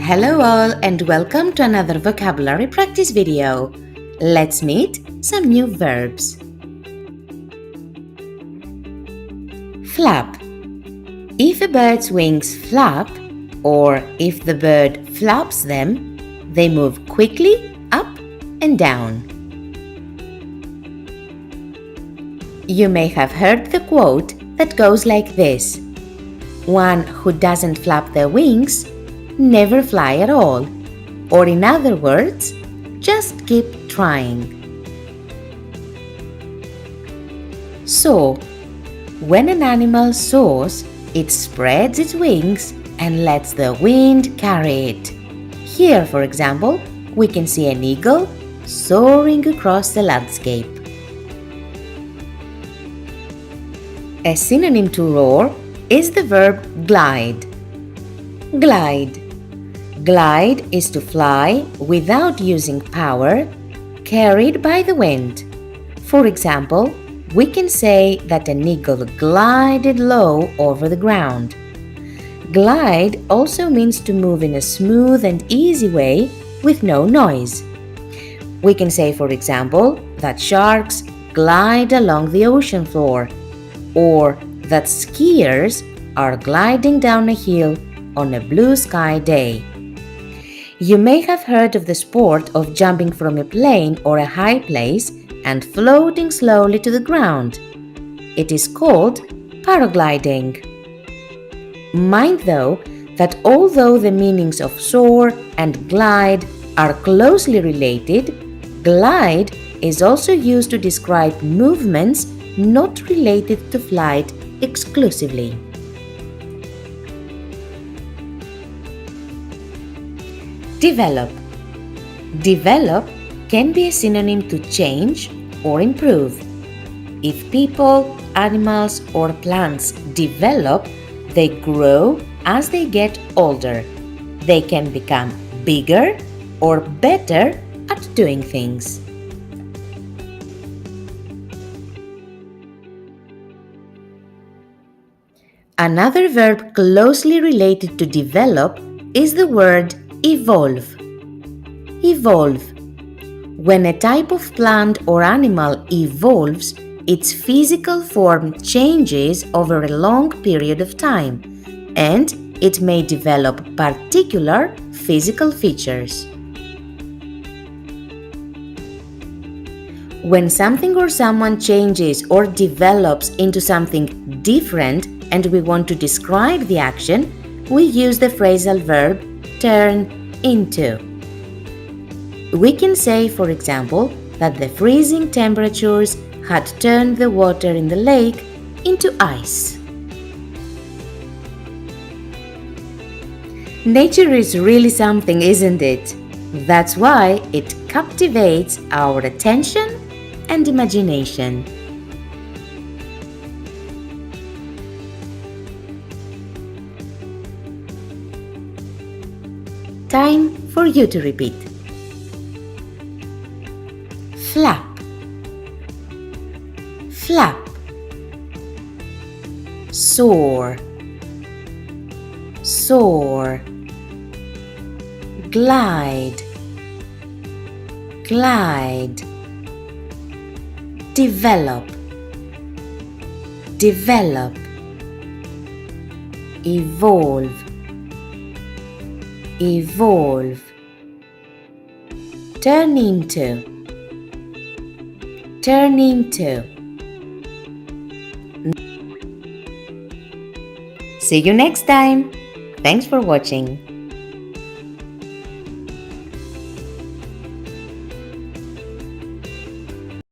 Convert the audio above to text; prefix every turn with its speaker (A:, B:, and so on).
A: Hello all and welcome to another vocabulary practice video. Let's meet some new verbs. Flap. If a bird's wings flap, or if the bird flaps them, they move quickly up and down. You may have heard the quote that goes like this: "One who doesn't flap their wings never fly at all," or in other words, just keep trying. Soar. When an animal soars, it spreads its wings and lets the wind carry it. Here, for example, we can see an eagle soaring across the landscape. A synonym to roar is the verb glide. Glide. Glide is to fly without using power, carried by the wind. For example, we can say that an eagle glided low over the ground. Glide also means to move in a smooth and easy way with no noise. We can say, for example, that sharks glide along the ocean floor, or that skiers are gliding down a hill on a blue sky day. You may have heard of the sport of jumping from a plane or a high place and floating slowly to the ground. It is called paragliding. Mind though that although the meanings of soar and glide are closely related, glide is also used to describe movements not related to flight exclusively. Develop. Develop can be a synonym to change or improve. If people, animals, or plants develop, they grow as they get older. They can become bigger or better at doing things. Another verb closely related to develop is the word evolve. Evolve. When a type of plant or animal evolves, its physical form changes over a long period of time, and it may develop particular physical features. When something or someone changes or develops into something different and we want to describe the action, we use the phrasal verb turn into. We can say, for example, that the freezing temperatures had turned the water in the lake into ice. Nature is really something, isn't it? That's why it captivates our attention and imagination. Time for you to repeat. Flap. Flap. Soar. Soar. Glide. Glide. Develop. Develop. Evolve. Evolve. Turn into. Turn into. See you next time. Thanks for watching.